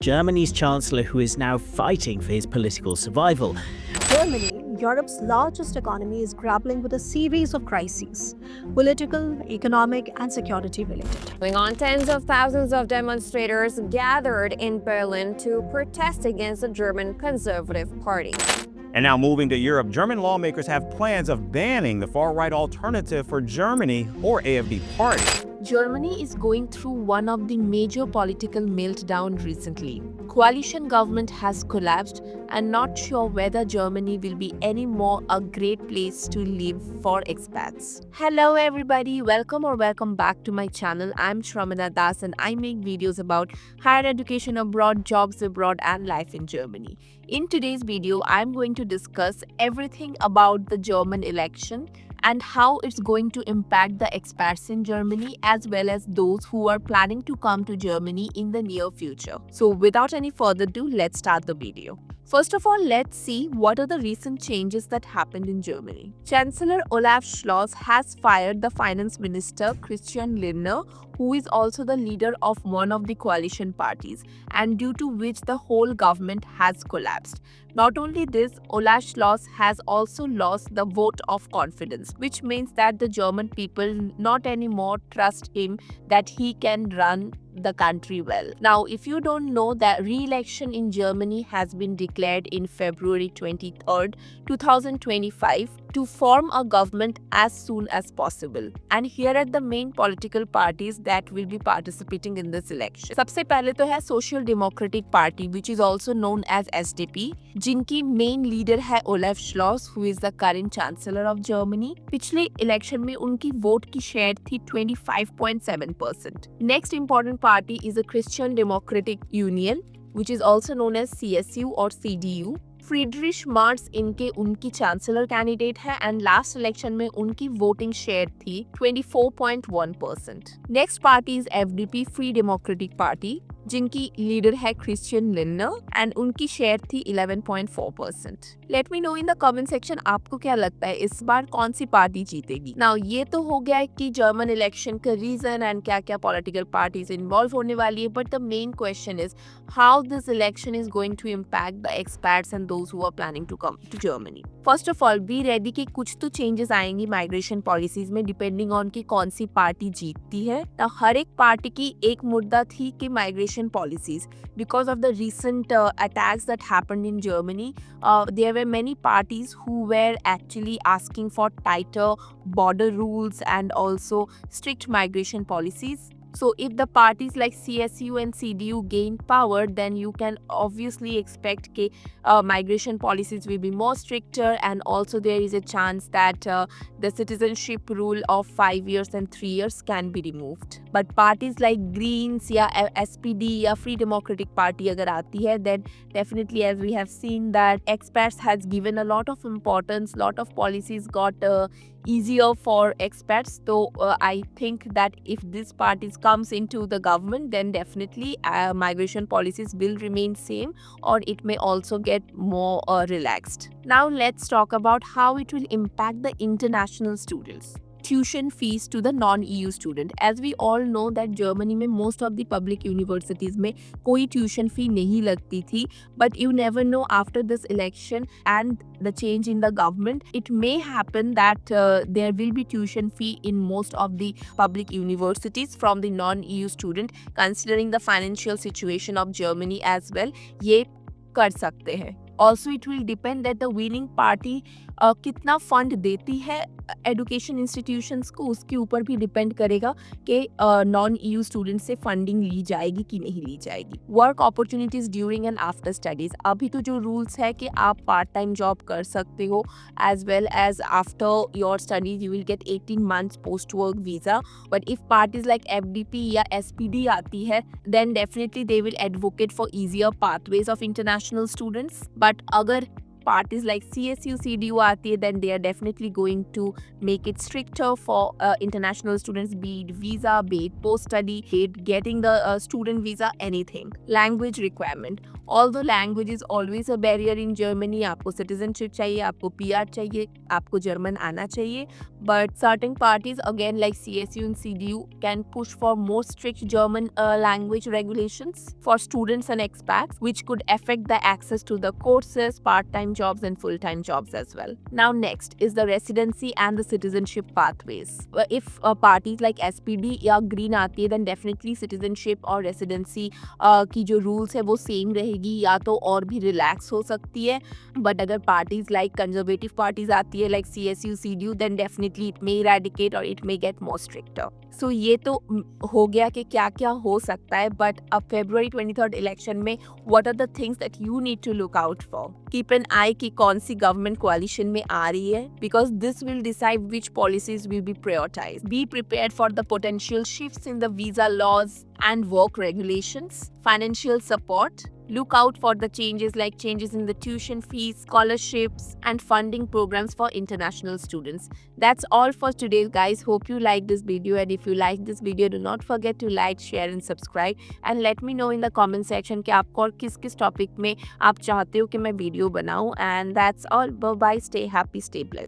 Germany's chancellor who is now fighting for his political survival. Germany, Europe's largest economy, is grappling with a series of crises political, economic, and security related. Going on, tens of thousands of demonstrators gathered in Berlin to protest against the German Conservative Party. And now moving to Europe, German lawmakers have plans of banning the far-right Alternative for Germany, or AfD party. Germany is going through one of the major political meltdown recently. Coalition government has collapsed and not sure whether Germany will be any more a great place to live for expats. Hello everybody, welcome back to my channel. I'm Shramana Das and I make videos about higher education abroad, jobs abroad and life in Germany. In today's video, I'm going to discuss everything about the German election and how it's going to impact the expats in Germany as well as those who are planning to come to Germany in the near future. So without any further ado, let's start the video. First of all, let's see what are the recent changes that happened in Germany. Chancellor Olaf Scholz has fired the finance minister Christian Lindner, who is also the leader of one of the coalition parties, and due to which the whole government has collapsed. Not only this, Olaf Scholz has also lost the vote of confidence, which means that the German people not anymore trust him that he can run the country well. Now, if you don't know, that re-election in Germany has been declared in February 23rd, 2025 to form a government as soon as possible. And here are the main political parties that will be participating in this election. सबसे पहले तो है Social Democratic Party, which is also known as SDP, जिनकी main leader है Olaf Scholz, who is the current chancellor of Germany. पिछले election में उनकी vote की share थी 25.7%. Next important party is the Christian Democratic Union, which is also known as CSU or CDU. Friedrich Merz इनके उनकी chancellor candidate है and last election में उनकी वोटिंग शेयर थी 24.1%. Next party is FDP, free democratic party, जिनकी leader है Christian Lindner and उनकी share थी 11.4%. Let me know in the comment section आपको क्या लगता है इस बार कौन सी पार्टी जीतेगी. नाउ ये तो हो गया कि जर्मन इलेक्शन का रीजन एंड क्या क्या पॉलिटिकल पार्टीज इन्वॉल्व होने वाली है, but the main question is how this election is going to impact the experts and those who are planning to come to Germany. First of all be ready कि कुछ तो changes आएंगी migration policies में depending on कि कौन सी party जीतती है. हर एक पार्टी की एक मुद्दा थी कि migration policies. Because of the recent attacks that happened in Germany, there were many parties who were actually asking for tighter border rules and also strict migration policies. So if the parties like CSU and CDU gain power, then you can obviously expect that migration policies will be more stricter, and also there is a chance that the citizenship rule of 5 years and 3 years can be removed. But parties like Greens या SPD या Free Democratic Party अगर आती है, then definitely as we have seen that expats has given a lot of importance, lot of policies got easier for expats. So I think that if this parties comes into the government, then definitely migration policies will remain same or it may also get more relaxed. Now let's talk about how it will impact the international students. Tuition fees to the non-EU student. As we all know that Germany में most of the public universities में कोई tuition fee नहीं लगती थी, but you never know after this election and the change in the government, it may happen that there will be tuition fee in most of the public universities from the non-EU student, considering the financial situation of Germany as well. ये कर सकते हैं. Also, it will depend that the winning party कितना fund देती है education institutions को, उसके ऊपर भी डिपेंड करेगा कि नॉन EU स्टूडेंट से फंडिंग ली जाएगी कि नहीं ली जाएगी. Work opportunities during and after studies. अभी तो जो रूल्स है कि आप पार्ट टाइम जॉब कर सकते हो as well as after your studies you will get 18 months post work visa. But if parties like FDP या SPD आती है, then definitely they will advocate for easier pathways of international students. But अगर parties like CSU, CDU आती है, then they are definitely going to make it stricter for international students, be it visa, be it post-study, be it getting the student visa, anything. Language requirement. Although language is always a barrier in Germany, आपको citizenship चाहिए, आपको PR चाहिए, आपको German आना चाहिए, but certain parties again like CSU and CDU can push for more strict German language regulations for students and expats, which could affect the access to the courses, part-time jobs and full-time jobs as well. Now next is the residency and the citizenship pathways. If parties like SPD या Green आती है, then definitely citizenship और residency की जो rules है वो same रहेगी या तो और भी relax हो सकती है. But अगर parties like conservative parties आती है like CSU, CDU, then definitely it may eradicate or it may get more stricter. So ये तो हो गया कि क्या क्या हो सकता है, but अब February 23rd election में what are the things that you need to look out for? Keep an eye कि कौन सी government coalition में आ रही है, because this will decide which policies will be prioritized. Be prepared for the potential shifts in the visa laws and work regulations. Financial support. Look out for the changes like changes in the tuition fees, scholarships, and funding programs for international students. That's all for today, guys. Hope you liked this video, and if you like this video, do not forget to like, share, and subscribe. And let me know in the comment section कि आपको और किस topic में आप चाहते हो कि मैं video बनाऊं. And that's all. Bye bye. Stay happy, stay blessed.